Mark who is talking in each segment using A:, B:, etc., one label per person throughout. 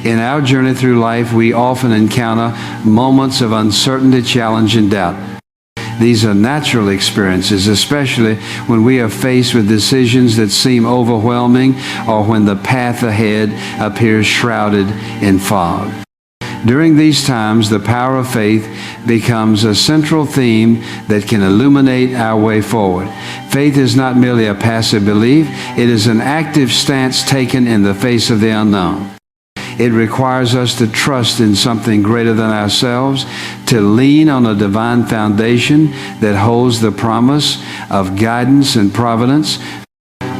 A: In our journey through life, we often encounter moments of uncertainty, challenge, and doubt. These are natural experiences, especially when we are faced with decisions that seem overwhelming or when the path ahead appears shrouded in fog. During these times, the power of faith becomes a central theme that can illuminate our way forward. Faith is not merely a passive belief, it is an active stance taken in the face of the unknown. It requires us to trust in something greater than ourselves, to lean on a divine foundation that holds the promise of guidance and providence.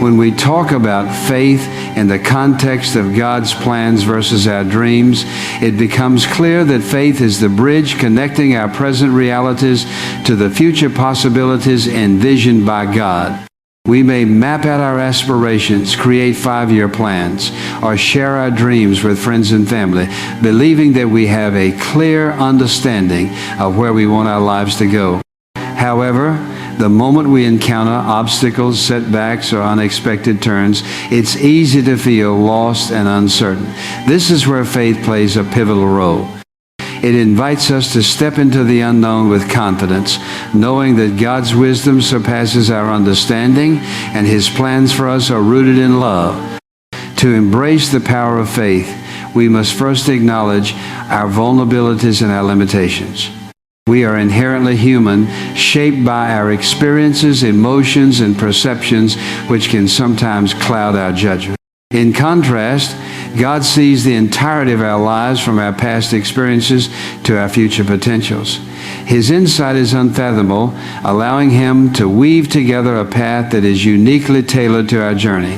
A: When we talk about faith in the context of God's plans versus our dreams, it becomes clear that faith is the bridge connecting our present realities to the future possibilities envisioned by God. We may map out our aspirations, create 5-year plans, or share our dreams with friends and family, believing that we have a clear understanding of where we want our lives to go. However, the moment we encounter obstacles, setbacks, or unexpected turns, it's easy to feel lost and uncertain. This is where faith plays a pivotal role. It invites us to step into the unknown with confidence, knowing that God's wisdom surpasses our understanding and His plans for us are rooted in love. To embrace the power of faith, we must first acknowledge our vulnerabilities and our limitations. We are inherently human, shaped by our experiences, emotions, and perceptions, which can sometimes cloud our judgment. In contrast, God sees the entirety of our lives, from our past experiences to our future potentials. His insight is unfathomable, allowing Him to weave together a path that is uniquely tailored to our journey.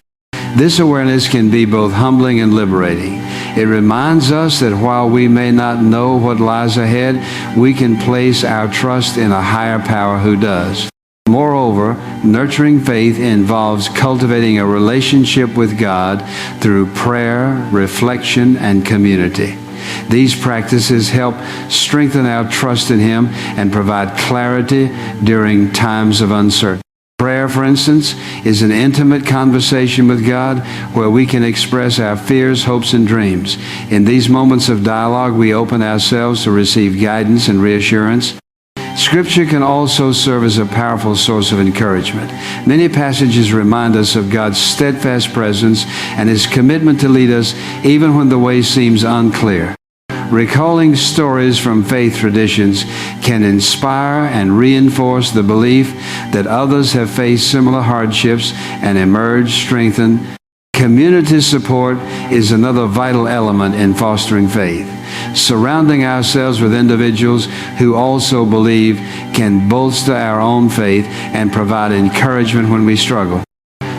A: This awareness can be both humbling and liberating. It reminds us that while we may not know what lies ahead, we can place our trust in a higher power who does. Moreover, nurturing faith involves cultivating a relationship with God through prayer, reflection, and community. These practices help strengthen our trust in Him and provide clarity during times of uncertainty. Prayer, for instance, is an intimate conversation with God where we can express our fears, hopes, and dreams. In these moments of dialogue, we open ourselves to receive guidance and reassurance. Scripture can also serve as a powerful source of encouragement. Many passages remind us of God's steadfast presence and His commitment to lead us even when the way seems unclear. Recalling stories from faith traditions can inspire and reinforce the belief that others have faced similar hardships and emerged strengthened. Community support is another vital element in fostering faith. Surrounding ourselves with individuals who also believe can bolster our own faith and provide encouragement when we struggle.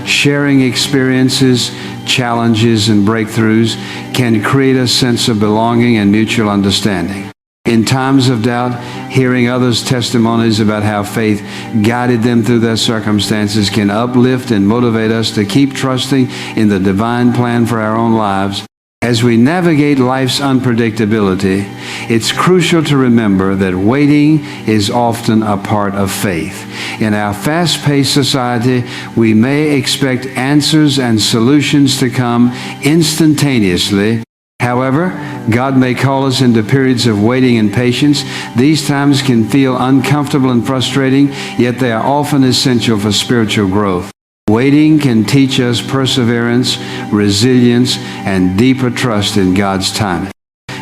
A: Sharing experiences, challenges, and breakthroughs can create a sense of belonging and mutual understanding. In times of doubt, hearing others' testimonies about how faith guided them through their circumstances can uplift and motivate us to keep trusting in the divine plan for our own lives. As we navigate life's unpredictability, it's crucial to remember that waiting is often a part of faith. In our fast-paced society, we may expect answers and solutions to come instantaneously. However, God may call us into periods of waiting and patience. These times can feel uncomfortable and frustrating, yet they are often essential for spiritual growth. Waiting can teach us perseverance, resilience, and deeper trust in God's timing.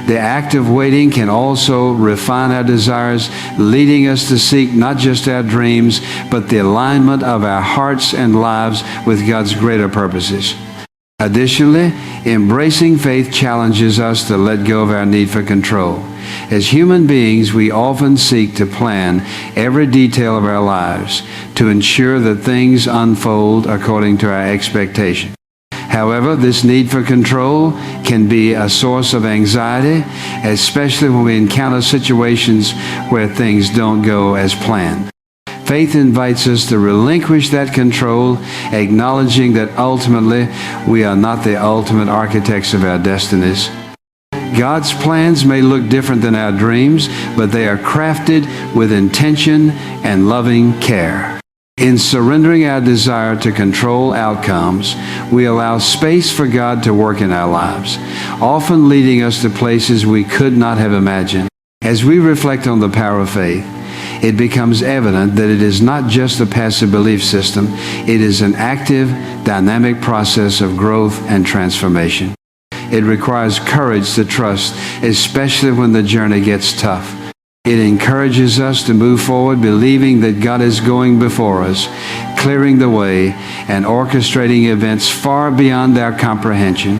A: The act of waiting can also refine our desires, leading us to seek not just our dreams, but the alignment of our hearts and lives with God's greater purposes. Additionally, embracing faith challenges us to let go of our need for control. As human beings, we often seek to plan every detail of our lives to ensure that things unfold according to our expectations. However, this need for control can be a source of anxiety, especially when we encounter situations where things don't go as planned. Faith invites us to relinquish that control, acknowledging that ultimately we are not the ultimate architects of our destinies. God's plans may look different than our dreams, but they are crafted with intention and loving care. In surrendering our desire to control outcomes, we allow space for God to work in our lives, often leading us to places we could not have imagined. As we reflect on the power of faith, it becomes evident that it is not just a passive belief system. It is an active, dynamic process of growth and transformation. It requires courage to trust, especially when the journey gets tough. It encourages us to move forward believing that God is going before us, clearing the way and orchestrating events far beyond our comprehension.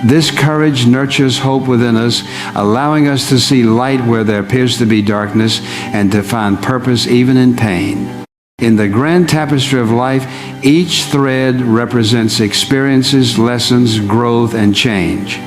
A: This courage nurtures hope within us, allowing us to see light where there appears to be darkness and to find purpose even in pain. In the grand tapestry of life, each thread represents experiences, lessons, growth, and change.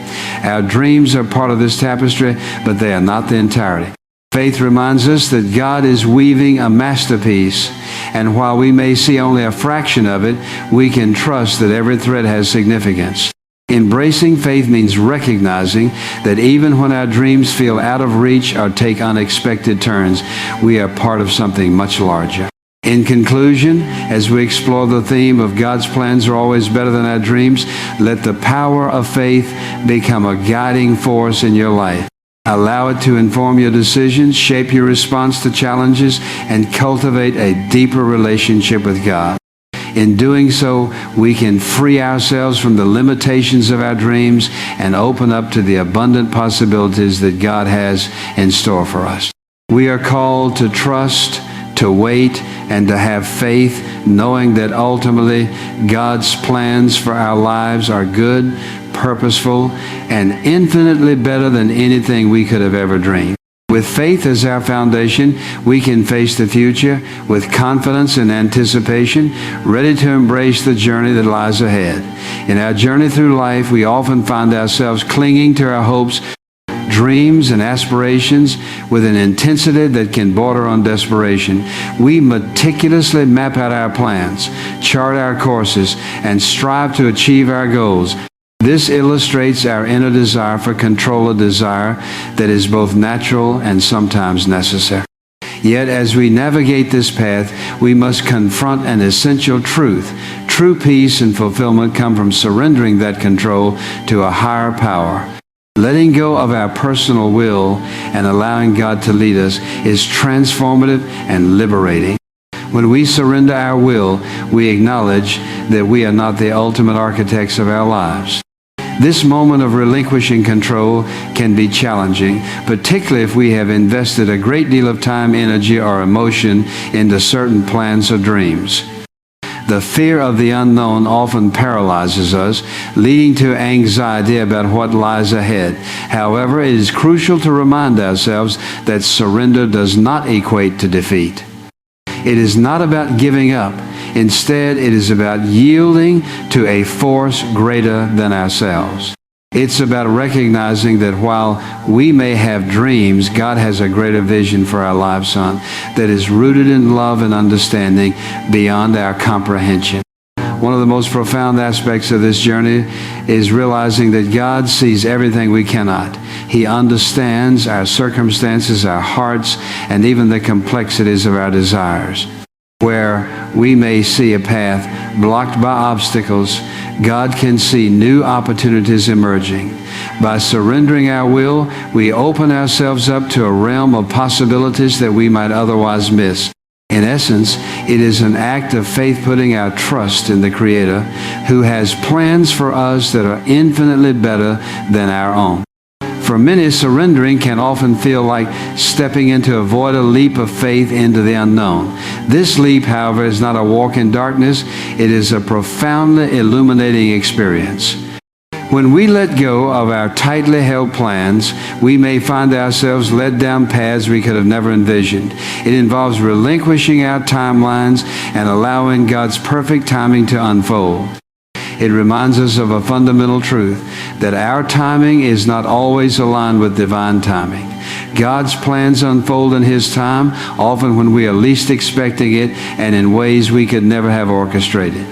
A: Our dreams are part of this tapestry, but they are not the entirety. Faith reminds us that God is weaving a masterpiece, and while we may see only a fraction of it, we can trust that every thread has significance. Embracing faith means recognizing that even when our dreams feel out of reach or take unexpected turns, we are part of something much larger. In conclusion, as we explore the theme of God's plans are always better than our dreams, let the power of faith become a guiding force in your life. Allow it to inform your decisions, shape your response to challenges, and cultivate a deeper relationship with God. In doing so, we can free ourselves from the limitations of our dreams and open up to the abundant possibilities that God has in store for us. We are called to trust, to wait, and to have faith, knowing that ultimately God's plans for our lives are good, purposeful, and infinitely better than anything we could have ever dreamed. With faith as our foundation, we can face the future with confidence and anticipation, ready to embrace the journey that lies ahead. In our journey through life, we often find ourselves clinging to our hopes, dreams, and aspirations with an intensity that can border on desperation. We meticulously map out our plans, chart our courses, and strive to achieve our goals. This illustrates our inner desire for control, a desire that is both natural and sometimes necessary. Yet as we navigate this path, we must confront an essential truth. True peace and fulfillment come from surrendering that control to a higher power. Letting go of our personal will and allowing God to lead us is transformative and liberating. When we surrender our will, we acknowledge that we are not the ultimate architects of our lives. This moment of relinquishing control can be challenging, particularly if we have invested a great deal of time, energy, or emotion into certain plans or dreams. The fear of the unknown often paralyzes us, leading to anxiety about what lies ahead. However, it is crucial to remind ourselves that surrender does not equate to defeat. It is not about giving up. Instead, it is about yielding to a force greater than ourselves. It's about recognizing that while we may have dreams, God has a greater vision for our lives, son, that is rooted in love and understanding beyond our comprehension. One of the most profound aspects of this journey is realizing that God sees everything we cannot. He understands our circumstances, our hearts, and even the complexities of our desires. Where we may see a path blocked by obstacles, God can see new opportunities emerging. By surrendering our will, we open ourselves up to a realm of possibilities that we might otherwise miss. In essence, it is an act of faith putting our trust in the Creator, who has plans for us that are infinitely better than our own. For many, surrendering can often feel like stepping in to avoid a leap of faith into the unknown. This leap, however, is not a walk in darkness. It is a profoundly illuminating experience. When we let go of our tightly held plans, we may find ourselves led down paths we could have never envisioned. It involves relinquishing our timelines and allowing God's perfect timing to unfold. It reminds us of a fundamental truth, that our timing is not always aligned with divine timing. God's plans unfold in His time, often when we are least expecting it and in ways we could never have orchestrated.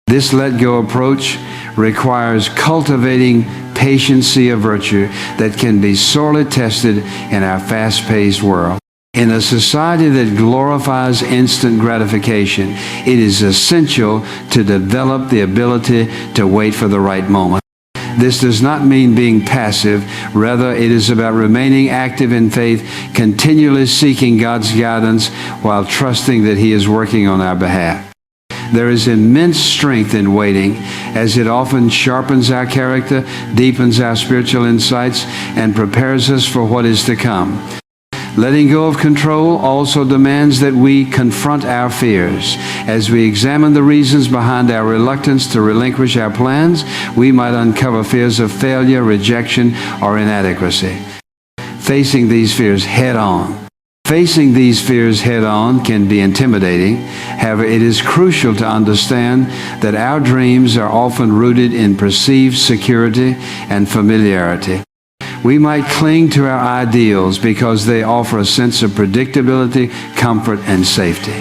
A: This let-go approach requires cultivating patience of virtue that can be sorely tested in our fast-paced world. In a society that glorifies instant gratification, it is essential to develop the ability to wait for the right moment. This does not mean being passive. Rather, it is about remaining active in faith, continually seeking God's guidance while trusting that He is working on our behalf. There is immense strength in waiting, as it often sharpens our character, deepens our spiritual insights, and prepares us for what is to come. Letting go of control also demands that we confront our fears. As we examine the reasons behind our reluctance to relinquish our plans, we might uncover fears of failure, rejection, or inadequacy. Facing these fears head on. Facing these fears head on can be intimidating. However, it is crucial to understand that our dreams are often rooted in perceived security and familiarity. We might cling to our ideals because they offer a sense of predictability, comfort, and safety.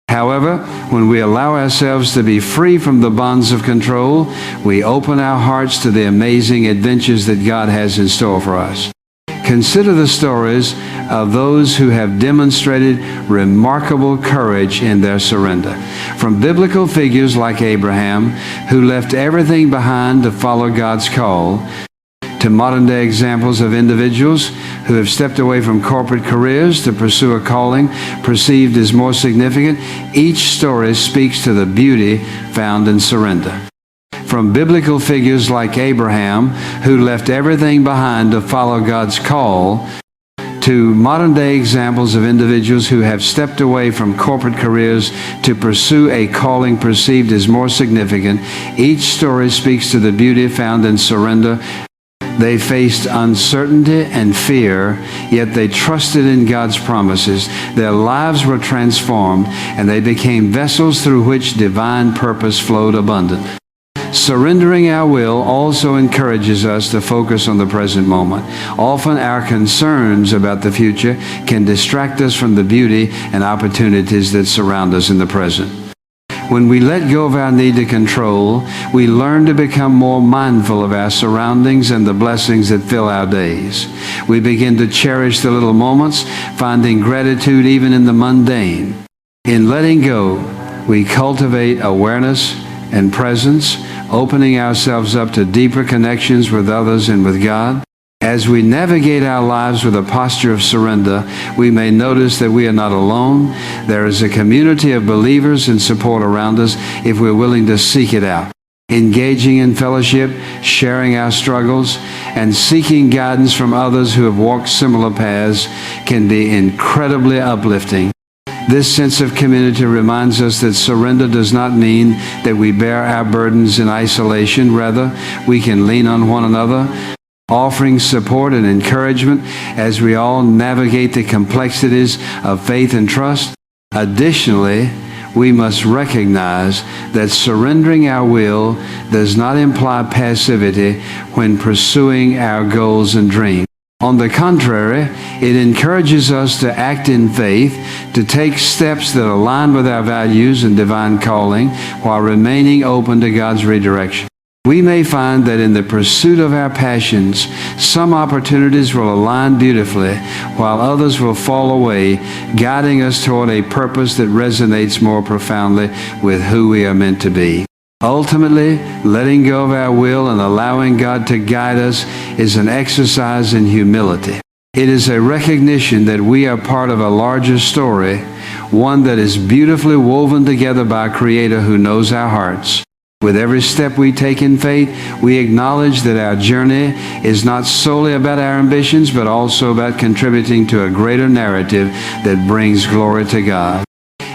A: However, when we allow ourselves to be free from the bonds of control, we open our hearts to the amazing adventures that God has in store for us. Consider the stories of those who have demonstrated remarkable courage in their surrender. From biblical figures like Abraham, who left everything behind to follow God's call, to modern-day examples of individuals who have stepped away from corporate careers to pursue a calling perceived as more significant, each story speaks to the beauty found in surrender. From biblical figures like Abraham, who left everything behind to follow God's call, to modern-day examples of individuals who have stepped away from corporate careers to pursue a calling perceived as more significant, each story speaks to the beauty found in surrender. They faced uncertainty and fear, yet they trusted in God's promises. Their lives were transformed, and they became vessels through which divine purpose flowed abundantly. Surrendering our will also encourages us to focus on the present moment. Often our concerns about the future can distract us from the beauty and opportunities that surround us in the present. When we let go of our need to control, we learn to become more mindful of our surroundings and the blessings that fill our days. We begin to cherish the little moments, finding gratitude even in the mundane. In letting go, we cultivate awareness and presence, opening ourselves up to deeper connections with others and with God. As we navigate our lives with a posture of surrender, we may notice that we are not alone. There is a community of believers and support around us if we're willing to seek it out. Engaging in fellowship, sharing our struggles, and seeking guidance from others who have walked similar paths can be incredibly uplifting. This sense of community reminds us that surrender does not mean that we bear our burdens in isolation. Rather, we can lean on one another, offering support and encouragement as we all navigate the complexities of faith and trust. Additionally, we must recognize that surrendering our will does not imply passivity when pursuing our goals and dreams. On the contrary, it encourages us to act in faith, to take steps that align with our values and divine calling while remaining open to God's redirection. We may find that in the pursuit of our passions, some opportunities will align beautifully, while others will fall away, guiding us toward a purpose that resonates more profoundly with who we are meant to be. Ultimately, letting go of our will and allowing God to guide us is an exercise in humility. It is a recognition that we are part of a larger story, one that is beautifully woven together by a Creator who knows our hearts. With every step we take in faith, we acknowledge that our journey is not solely about our ambitions, but also about contributing to a greater narrative that brings glory to God.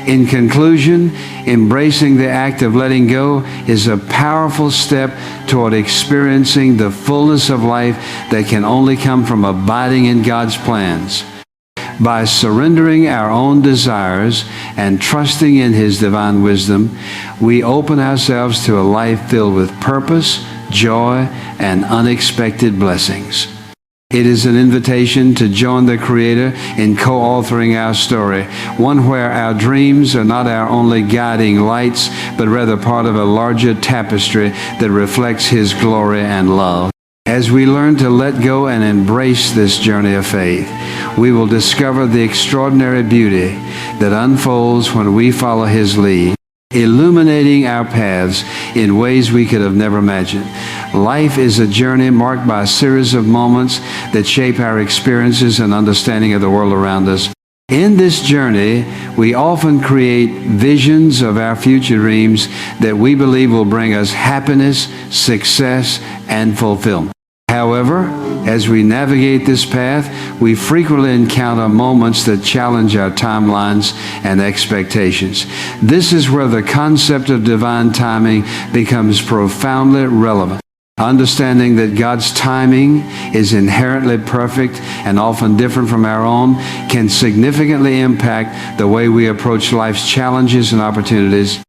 A: In conclusion, embracing the act of letting go is a powerful step toward experiencing the fullness of life that can only come from abiding in God's plans. By surrendering our own desires and trusting in His divine wisdom, we open ourselves to a life filled with purpose, joy, and unexpected blessings. It is an invitation to join the Creator in co-authoring our story, one where our dreams are not our only guiding lights, but rather part of a larger tapestry that reflects His glory and love. As we learn to let go and embrace this journey of faith, we will discover the extraordinary beauty that unfolds when we follow His lead, illuminating our paths in ways we could have never imagined. Life is a journey marked by a series of moments that shape our experiences and understanding of the world around us. In this journey, we often create visions of our future dreams that we believe will bring us happiness, success, and fulfillment. However, as we navigate this path, we frequently encounter moments that challenge our timelines and expectations. This is where the concept of divine timing becomes profoundly relevant. Understanding that God's timing is inherently perfect and often different from our own can significantly impact the way we approach life's challenges and opportunities.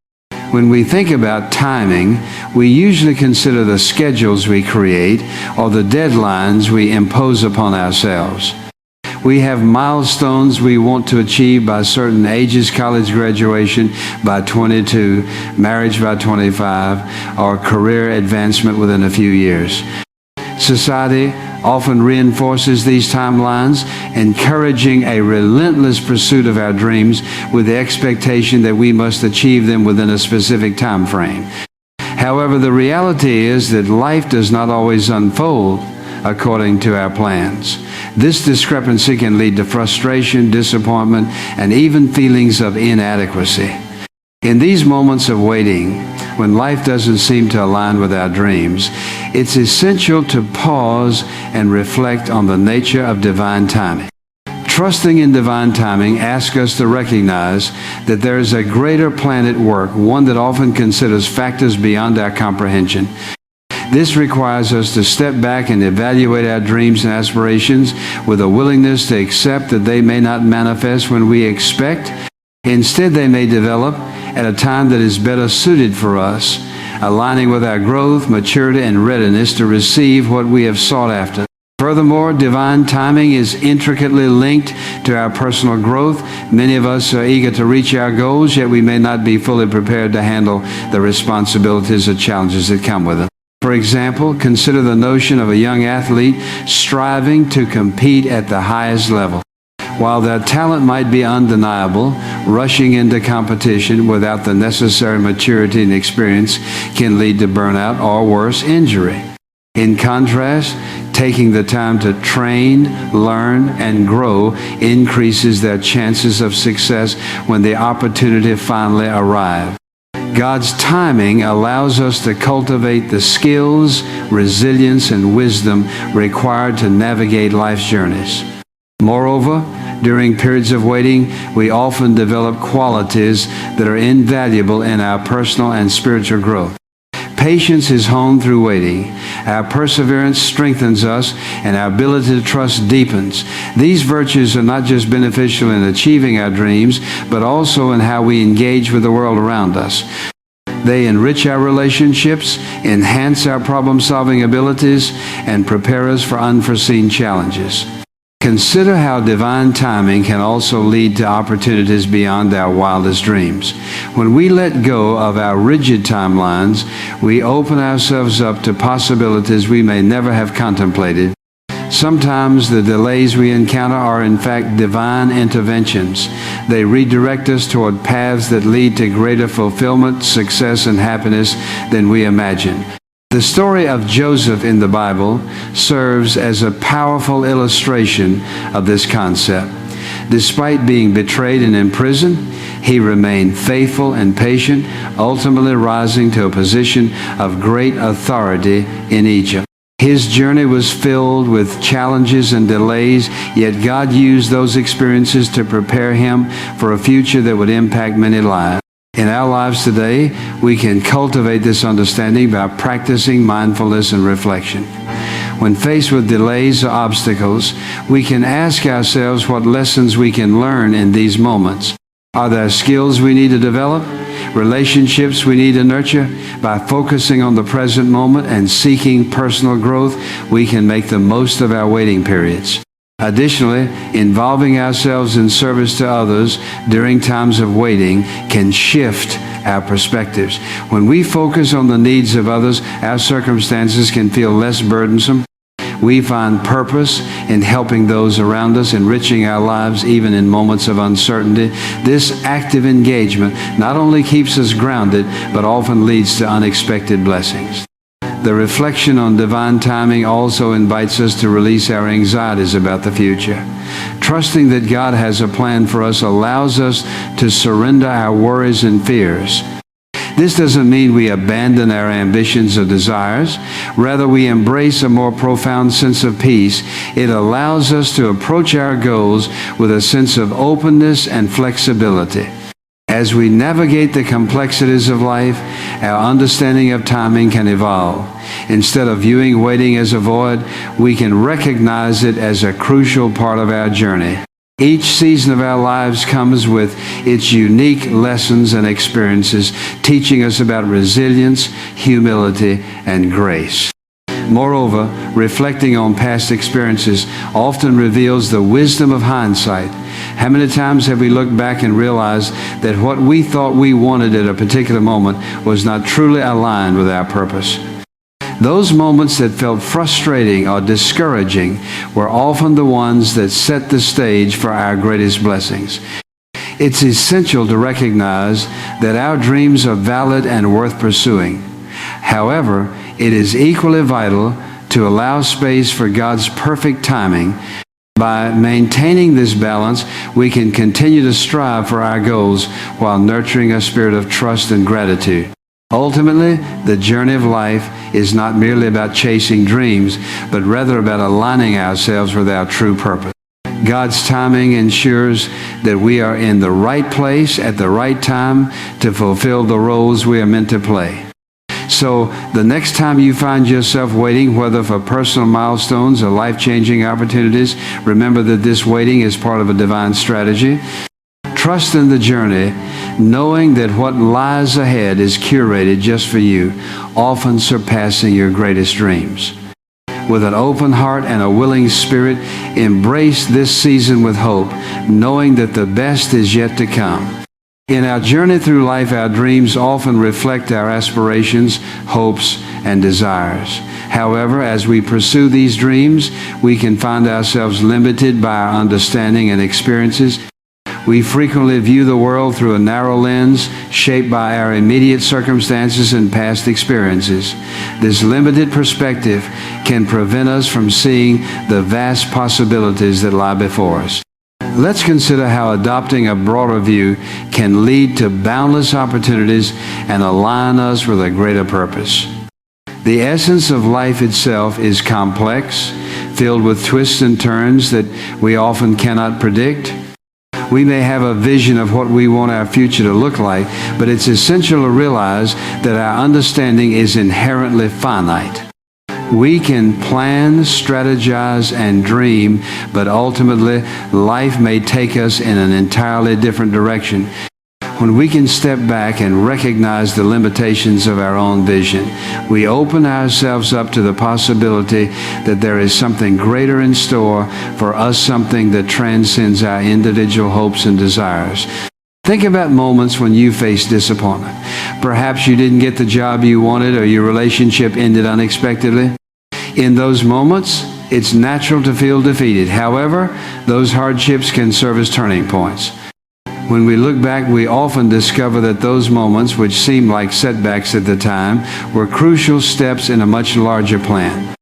A: When we think about timing, we usually consider the schedules we create or the deadlines we impose upon ourselves. We have milestones we want to achieve by certain ages: college graduation by 22, marriage by 25, or career advancement within a few years. Society often reinforces these timelines, encouraging a relentless pursuit of our dreams with the expectation that we must achieve them within a specific time frame. However, the reality is that life does not always unfold according to our plans. This discrepancy can lead to frustration, disappointment, and even feelings of inadequacy. In these moments of waiting, when life doesn't seem to align with our dreams, it's essential to pause and reflect on the nature of divine timing. Trusting in divine timing asks us to recognize that there is a greater plan at work, one that often considers factors beyond our comprehension. This requires us to step back and evaluate our dreams and aspirations with a willingness to accept that they may not manifest when we expect. Instead, they may develop at a time that is better suited for us, aligning with our growth, maturity, and readiness to receive what we have sought after. Furthermore, divine timing is intricately linked to our personal growth. Many of us are eager to reach our goals, yet we may not be fully prepared to handle the responsibilities or challenges that come with it. For example, consider the notion of a young athlete striving to compete at the highest level. While their talent might be undeniable, rushing into competition without the necessary maturity and experience can lead to burnout or worse, injury. In contrast, taking the time to train, learn, and grow increases their chances of success when the opportunity finally arrives. God's timing allows us to cultivate the skills, resilience, and wisdom required to navigate life's journeys. Moreover, during periods of waiting, we often develop qualities that are invaluable in our personal and spiritual growth. Patience is honed through waiting. Our perseverance strengthens us, and our ability to trust deepens. These virtues are not just beneficial in achieving our dreams, but also in how we engage with the world around us. They enrich our relationships, enhance our problem-solving abilities, and prepare us for unforeseen challenges. Consider how divine timing can also lead to opportunities beyond our wildest dreams. When we let go of our rigid timelines, we open ourselves up to possibilities we may never have contemplated. Sometimes the delays we encounter are in fact divine interventions. They redirect us toward paths that lead to greater fulfillment, success, and happiness than we imagine. The story of Joseph in the Bible serves as a powerful illustration of this concept. Despite being betrayed and imprisoned, he remained faithful and patient, ultimately rising to a position of great authority in Egypt. His journey was filled with challenges and delays, yet God used those experiences to prepare him for a future that would impact many lives. In our lives today, we can cultivate this understanding by practicing mindfulness and reflection. When faced with delays or obstacles, we can ask ourselves what lessons we can learn in these moments. Are there skills we need to develop? Relationships we need to nurture? By focusing on the present moment and seeking personal growth, we can make the most of our waiting periods. Additionally, involving ourselves in service to others during times of waiting can shift our perspectives. When we focus on the needs of others, our circumstances can feel less burdensome. We find purpose in helping those around us, enriching our lives even in moments of uncertainty. This active engagement not only keeps us grounded, but often leads to unexpected blessings. The reflection on divine timing also invites us to release our anxieties about the future. Trusting that God has a plan for us allows us to surrender our worries and fears. This doesn't mean we abandon our ambitions or desires. Rather, we embrace a more profound sense of peace. It allows us to approach our goals with a sense of openness and flexibility. As we navigate the complexities of life, our understanding of timing can evolve. Instead of viewing waiting as a void, we can recognize it as a crucial part of our journey. Each season of our lives comes with its unique lessons and experiences, teaching us about resilience, humility, and grace. Moreover, reflecting on past experiences often reveals the wisdom of hindsight. How many times have we looked back and realized that what we thought we wanted at a particular moment was not truly aligned with our purpose? Those moments that felt frustrating or discouraging were often the ones that set the stage for our greatest blessings. It's essential to recognize that our dreams are valid and worth pursuing. However, it is equally vital to allow space for God's perfect timing. By maintaining this balance, we can continue to strive for our goals while nurturing a spirit of trust and gratitude. Ultimately, the journey of life is not merely about chasing dreams, but rather about aligning ourselves with our true purpose. God's timing ensures that we are in the right place at the right time to fulfill the roles we are meant to play. So, the next time you find yourself waiting, whether for personal milestones or life-changing opportunities, remember that this waiting is part of a divine strategy. Trust in the journey, knowing that what lies ahead is curated just for you, often surpassing your greatest dreams. With an open heart and a willing spirit, embrace this season with hope, knowing that the best is yet to come. In our journey through life, our dreams often reflect our aspirations, hopes, and desires. However, as we pursue these dreams, we can find ourselves limited by our understanding and experiences. We frequently view the world through a narrow lens, shaped by our immediate circumstances and past experiences. This limited perspective can prevent us from seeing the vast possibilities that lie before us. Let's consider how adopting a broader view can lead to boundless opportunities and align us with a greater purpose. The essence of life itself is complex, filled with twists and turns that we often cannot predict. We may have a vision of what we want our future to look like, but it's essential to realize that our understanding is inherently finite. We can plan, strategize, and dream, but ultimately, life may take us in an entirely different direction. When we can step back and recognize the limitations of our own vision, we open ourselves up to the possibility that there is something greater in store for us, something that transcends our individual hopes and desires. Think about moments when you faced disappointment. Perhaps you didn't get the job you wanted, or your relationship ended unexpectedly. In those moments, it's natural to feel defeated. However, those hardships can serve as turning points. When we look back, we often discover that those moments, which seemed like setbacks at the time, were crucial steps in a much larger plan.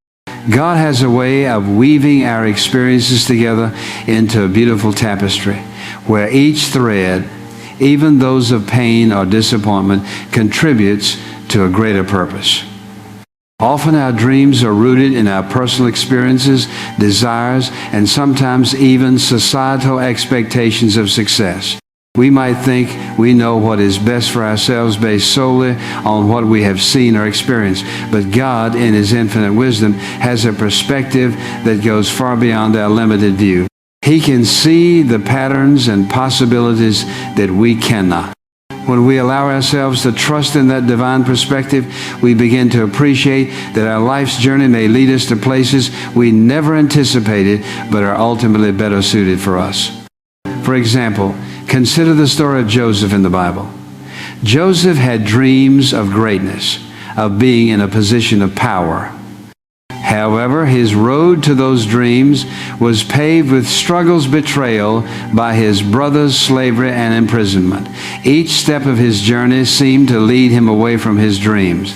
A: God has a way of weaving our experiences together into a beautiful tapestry, where each thread, even those of pain or disappointment, contributes to a greater purpose. Often our dreams are rooted in our personal experiences, desires, and sometimes even societal expectations of success. We might think we know what is best for ourselves based solely on what we have seen or experienced, but God, in His infinite wisdom, has a perspective that goes far beyond our limited view. He can see the patterns and possibilities that we cannot. When we allow ourselves to trust in that divine perspective, we begin to appreciate that our life's journey may lead us to places we never anticipated, but are ultimately better suited for us. For example, consider the story of Joseph in the Bible. Joseph had dreams of greatness, of being in a position of power. However, his road to those dreams was paved with struggles, betrayal by his brothers, slavery, and imprisonment. Each step of his journey seemed to lead him away from his dreams.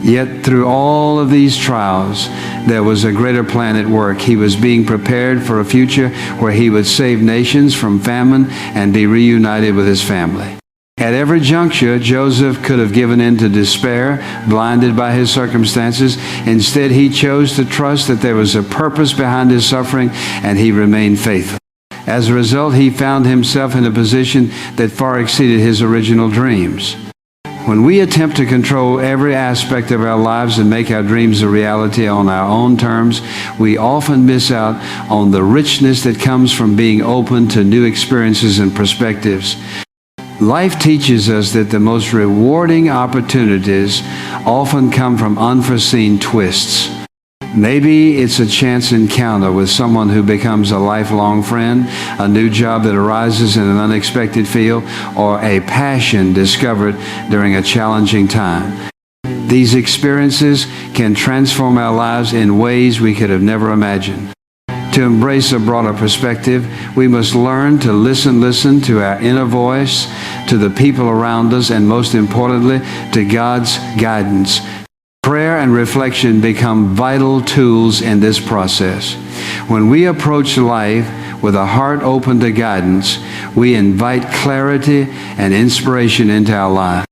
A: Yet through all of these trials, there was a greater plan at work. He was being prepared for a future where he would save nations from famine and be reunited with his family. At every juncture, Joseph could have given in to despair, blinded by his circumstances. Instead, he chose to trust that there was a purpose behind his suffering, and he remained faithful. As a result, he found himself in a position that far exceeded his original dreams. When we attempt to control every aspect of our lives and make our dreams a reality on our own terms, we often miss out on the richness that comes from being open to new experiences and perspectives. Life teaches us that the most rewarding opportunities often come from unforeseen twists. Maybe it's a chance encounter with someone who becomes a lifelong friend, a new job that arises in an unexpected field, or a passion discovered during a challenging time. These experiences can transform our lives in ways we could have never imagined. To embrace a broader perspective, we must learn to listen to our inner voice, to the people around us, and most importantly, to God's guidance. Prayer and reflection become vital tools in this process. When we approach life with a heart open to guidance, we invite clarity and inspiration into our life.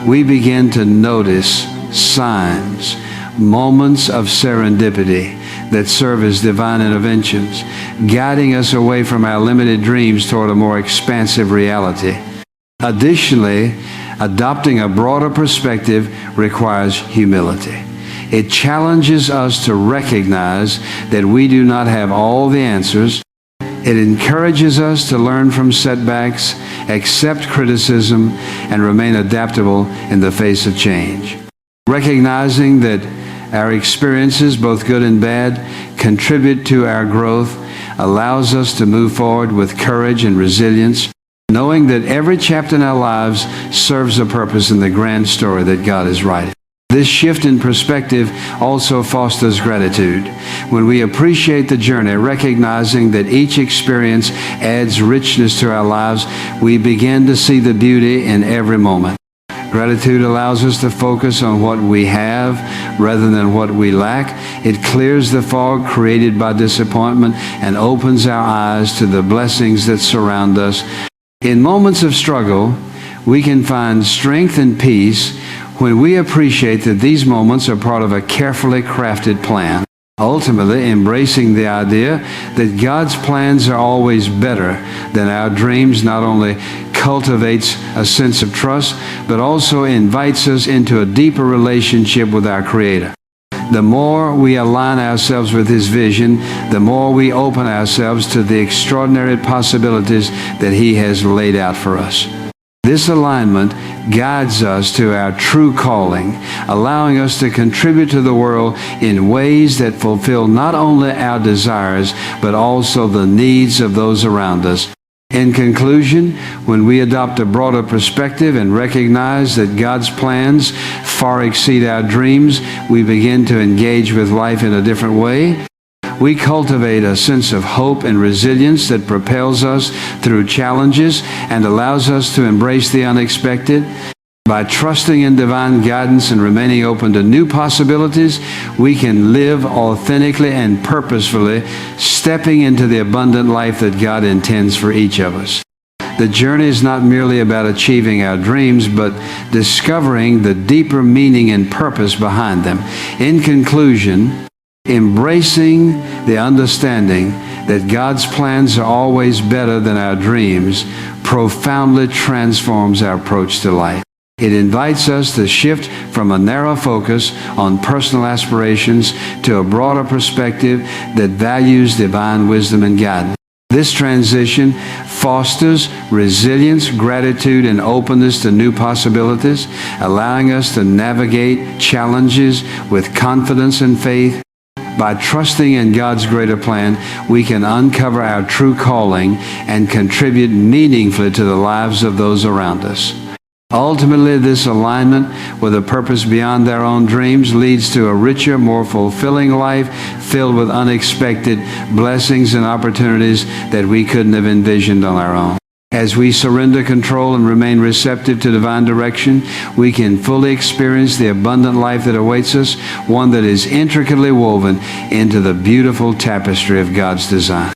A: We begin to notice signs, moments of serendipity that serve as divine interventions, guiding us away from our limited dreams toward a more expansive reality. Additionally, adopting a broader perspective requires humility. It challenges us to recognize that we do not have all the answers. It encourages us to learn from setbacks, accept criticism, and remain adaptable in the face of change. Recognizing that our experiences, both good and bad, contribute to our growth allows us to move forward with courage and resilience, knowing that every chapter in our lives serves a purpose in the grand story that God is writing. This shift in perspective also fosters gratitude. When we appreciate the journey, recognizing that each experience adds richness to our lives, we begin to see the beauty in every moment. Gratitude allows us to focus on what we have rather than what we lack. It clears the fog created by disappointment and opens our eyes to the blessings that surround us. In moments of struggle, we can find strength and peace when we appreciate that these moments are part of a carefully crafted plan. Ultimately, embracing the idea that God's plans are always better than our dreams not only cultivates a sense of trust, but also invites us into a deeper relationship with our Creator. The more we align ourselves with His vision, the more we open ourselves to the extraordinary possibilities that He has laid out for us. This alignment guides us to our true calling, allowing us to contribute to the world in ways that fulfill not only our desires, but also the needs of those around us. In conclusion, when we adopt a broader perspective and recognize that God's plans far exceed our dreams, we begin to engage with life in a different way. We cultivate a sense of hope and resilience that propels us through challenges and allows us to embrace the unexpected. By trusting in divine guidance and remaining open to new possibilities, we can live authentically and purposefully, stepping into the abundant life that God intends for each of us. The journey is not merely about achieving our dreams, but discovering the deeper meaning and purpose behind them. In conclusion, embracing the understanding that God's plans are always better than our dreams profoundly transforms our approach to life. It invites us to shift from a narrow focus on personal aspirations to a broader perspective that values divine wisdom and guidance. This transition fosters resilience, gratitude, and openness to new possibilities, allowing us to navigate challenges with confidence and faith. By trusting in God's greater plan, we can uncover our true calling and contribute meaningfully to the lives of those around us. Ultimately, this alignment with a purpose beyond their own dreams leads to a richer, more fulfilling life filled with unexpected blessings and opportunities that we couldn't have envisioned on our own. As we surrender control and remain receptive to divine direction, we can fully experience the abundant life that awaits us, one that is intricately woven into the beautiful tapestry of God's design.